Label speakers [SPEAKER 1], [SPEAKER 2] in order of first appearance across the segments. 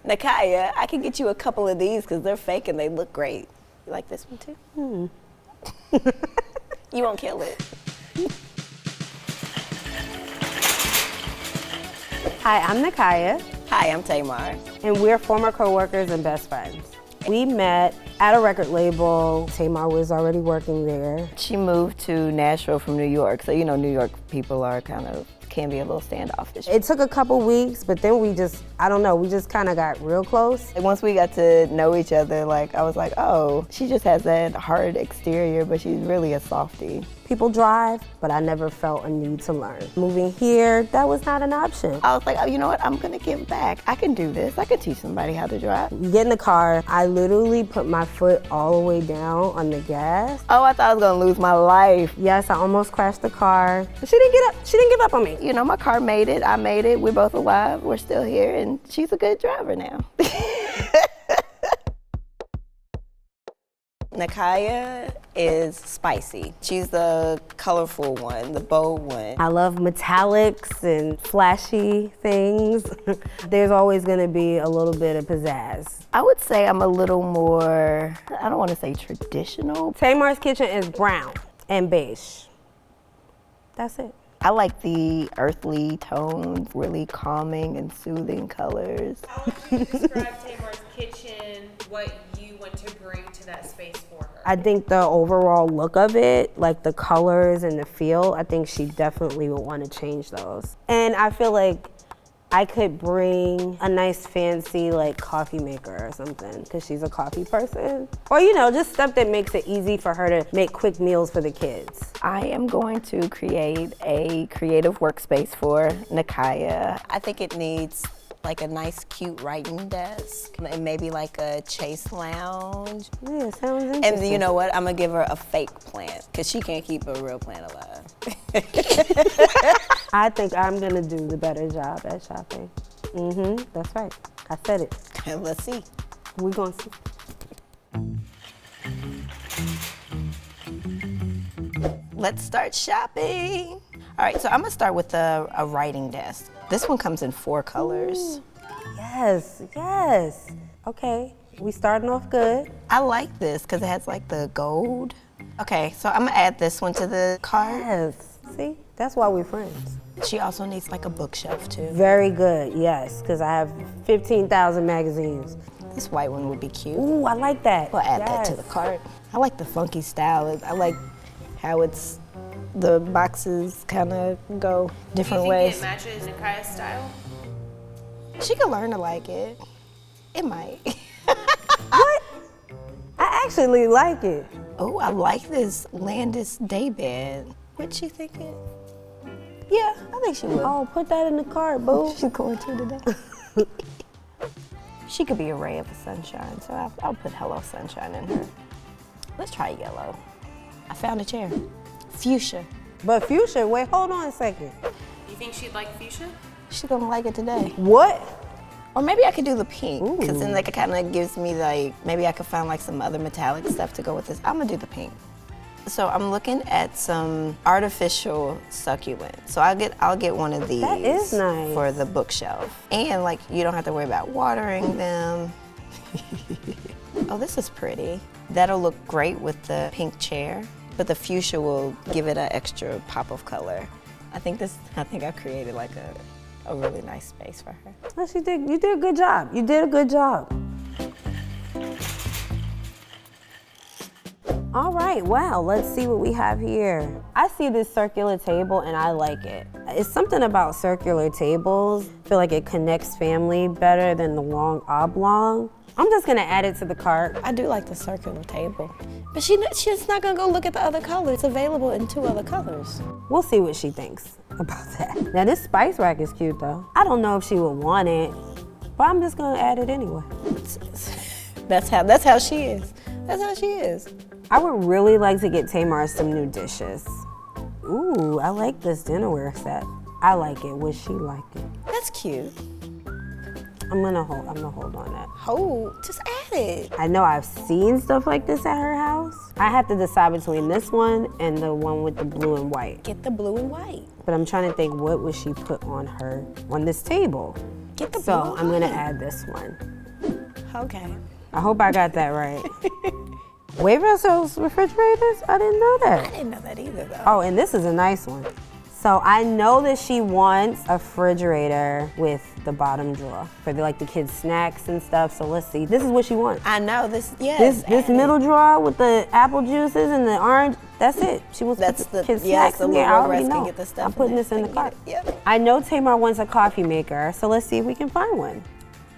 [SPEAKER 1] Nikaiah, I can get you a couple of these because they're fake and they look great. You like this one too? You won't kill it.
[SPEAKER 2] Hi, I'm Nikaiah.
[SPEAKER 1] Hi, I'm Tamar.
[SPEAKER 2] And we're former co-workers and best friends. We met at a record label. Tamar was already working there.
[SPEAKER 1] She moved to Nashville from New York, so you know New York people are can be a little standoffish.
[SPEAKER 2] It took a couple weeks, but then we just kind of got real close.
[SPEAKER 1] And once we got to know each other, I was like, oh, she just has that hard exterior, but she's really a softie.
[SPEAKER 2] People drive, but I never felt a need to learn. Moving here, that was not an option.
[SPEAKER 1] I was like, oh, you know what? I'm gonna give back. I can do this. I can teach somebody how to drive.
[SPEAKER 2] You get in the car, I literally put my foot all the way down on the gas.
[SPEAKER 1] Oh, I thought I was gonna lose my life.
[SPEAKER 2] Yes, I almost crashed the car. But she didn't give up on me.
[SPEAKER 1] You know, my car made it, I made it. We're both alive, we're still here, and she's a good driver now. Nikaiah is spicy. She's the colorful one, the bold one.
[SPEAKER 2] I love metallics and flashy things. There's always gonna be a little bit of pizzazz.
[SPEAKER 1] I would say I'm a little more, I don't want to say traditional.
[SPEAKER 2] Tamar's kitchen is brown and beige. That's it.
[SPEAKER 1] I like the earthly tones, really calming and soothing colors.
[SPEAKER 3] How would you describe Tamar's kitchen, what you want to bring to that space for her?
[SPEAKER 2] I think the overall look of it, like the colors and the feel, I think she definitely would want to change those. And I feel like I could bring a nice fancy coffee maker or something, because she's a coffee person. Or just stuff that makes it easy for her to make quick meals for the kids.
[SPEAKER 1] I am going to create a creative workspace for Nikaiah. I think it needs a nice cute writing desk and maybe a chase lounge.
[SPEAKER 2] Yeah, sounds interesting.
[SPEAKER 1] And you know what? I'm gonna give her a fake plant because she can't keep a real plant alive.
[SPEAKER 2] I think I'm gonna do the better job at shopping. That's right. I said it.
[SPEAKER 1] And let's see.
[SPEAKER 2] We're gonna see.
[SPEAKER 1] Let's start shopping. All right, so I'm gonna start with a writing desk. This one comes in 4 colors.
[SPEAKER 2] Ooh, yes. Okay, we starting off good.
[SPEAKER 1] I like this because it has the gold. Okay, so I'm gonna add this one to the cart.
[SPEAKER 2] Yes, see, that's why we're friends.
[SPEAKER 1] She also needs a bookshelf too.
[SPEAKER 2] Very good, yes, because I have 15,000 magazines.
[SPEAKER 1] This white one would be cute.
[SPEAKER 2] Ooh, I like that.
[SPEAKER 1] We'll add that to the cart. I like the funky style. I like how the boxes kind of go different ways.
[SPEAKER 3] Do you think it matches Nikaiah's style?
[SPEAKER 1] She could learn to like it. It might.
[SPEAKER 2] What? I actually like it.
[SPEAKER 1] Oh, I like this Landis daybed. What'd she think it? Yeah, I think she would.
[SPEAKER 2] Oh, put that in the cart, boo.
[SPEAKER 1] She's going to today. She could be a ray of sunshine, so I'll put Hello Sunshine in her. Let's try yellow. I found a chair. Fuchsia.
[SPEAKER 2] But fuchsia, wait, hold on a second.
[SPEAKER 3] You think she'd like fuchsia?
[SPEAKER 1] She's gonna like it today.
[SPEAKER 2] What?
[SPEAKER 1] Or maybe I could do the pink, because then it kind of gives me maybe I could find some other metallic stuff to go with this. I'm gonna do the pink. So I'm looking at some artificial succulents. So I'll get one of these.
[SPEAKER 2] That is nice.
[SPEAKER 1] For the bookshelf. And you don't have to worry about watering them. Oh, this is pretty. That'll look great with the pink chair, but the fuchsia will give it an extra pop of color. I think I created a really nice space for her.
[SPEAKER 2] Well, you did a good job. You did a good job. All right, wow, let's see what we have here. I see this circular table and I like it. It's something about circular tables. I feel like it connects family better than the long oblong. I'm just gonna add it to the cart.
[SPEAKER 1] I do like the circular table. But she's not gonna go look at the other colors. It's available in 2 other colors.
[SPEAKER 2] We'll see what she thinks about that. Now this spice rack is cute though. I don't know if she would want it, but I'm just gonna add it anyway.
[SPEAKER 1] That's how she is. That's how she is.
[SPEAKER 2] I would really like to get Tamar some new dishes. Ooh, I like this dinnerware set. I like it. Would she like it?
[SPEAKER 1] That's cute.
[SPEAKER 2] I'm gonna hold on that.
[SPEAKER 1] Just add it.
[SPEAKER 2] I know I've seen stuff like this at her house. I have to decide between this one and the one with the blue and white.
[SPEAKER 1] Get the blue and white.
[SPEAKER 2] But I'm trying to think, what would she put on this table?
[SPEAKER 1] Get the blue
[SPEAKER 2] So
[SPEAKER 1] and
[SPEAKER 2] I'm gonna
[SPEAKER 1] white.
[SPEAKER 2] add this one.
[SPEAKER 1] Okay.
[SPEAKER 2] I hope I got that right. Wayfair sells refrigerators? I didn't know
[SPEAKER 1] I
[SPEAKER 2] that.
[SPEAKER 1] didn't know that either, though.
[SPEAKER 2] Oh, and this is a nice one. So I know that she wants a refrigerator with the bottom drawer for the kids' snacks and stuff. So let's see. This is what she wants.
[SPEAKER 1] I know this. Yes.
[SPEAKER 2] This middle drawer with the apple juices and the orange. That's it. She wants
[SPEAKER 1] That's
[SPEAKER 2] the
[SPEAKER 1] the
[SPEAKER 2] kids'
[SPEAKER 1] yes.
[SPEAKER 2] snacks
[SPEAKER 1] The
[SPEAKER 2] in there.
[SPEAKER 1] little
[SPEAKER 2] I already
[SPEAKER 1] rest can
[SPEAKER 2] know.
[SPEAKER 1] get the stuff.
[SPEAKER 2] I'm putting
[SPEAKER 1] there.
[SPEAKER 2] this in the
[SPEAKER 1] They
[SPEAKER 2] cart.
[SPEAKER 1] can get it. Yep.
[SPEAKER 2] I know Tamar wants a coffee maker, so let's see if we can find one.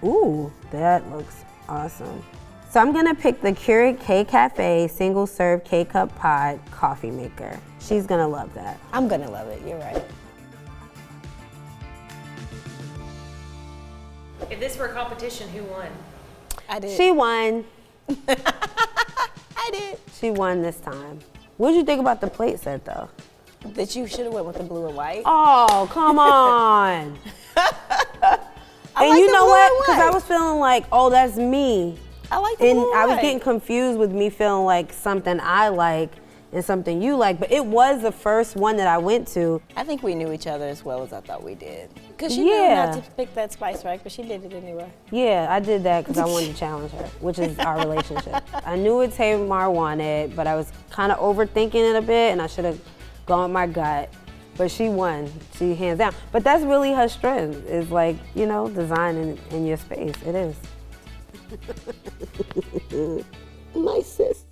[SPEAKER 2] Ooh, that looks awesome. So I'm gonna pick the Keurig K-Cafe single serve K-Cup pod coffee maker. She's gonna love that.
[SPEAKER 1] I'm gonna love it. You're right.
[SPEAKER 3] If this were a competition, who won?
[SPEAKER 1] I did.
[SPEAKER 2] She won.
[SPEAKER 1] I did.
[SPEAKER 2] She won this time. What did you think about the plate set though?
[SPEAKER 1] That you should have went with the blue and white.
[SPEAKER 2] Oh, come on.
[SPEAKER 1] I
[SPEAKER 2] And
[SPEAKER 1] like
[SPEAKER 2] you
[SPEAKER 1] the
[SPEAKER 2] know
[SPEAKER 1] blue
[SPEAKER 2] what?
[SPEAKER 1] and
[SPEAKER 2] Because I
[SPEAKER 1] white.
[SPEAKER 2] was feeling like, oh, that's me.
[SPEAKER 1] I like the
[SPEAKER 2] And
[SPEAKER 1] blue and
[SPEAKER 2] I was
[SPEAKER 1] white.
[SPEAKER 2] getting confused with me feeling like something I like and something you like. But it was the first one that I went to.
[SPEAKER 1] I think we knew each other as well as I thought we did. Because she
[SPEAKER 2] Yeah.
[SPEAKER 1] knew not to pick that spice rack, but she did it anyway.
[SPEAKER 2] Yeah, I did that because I wanted to challenge her, which is our relationship. I knew what Tamar wanted, but I was kind of overthinking it a bit, and I should have gone with my gut. But she won. She hands down. But that's really her strength, is design in your space. It is.
[SPEAKER 1] My sis.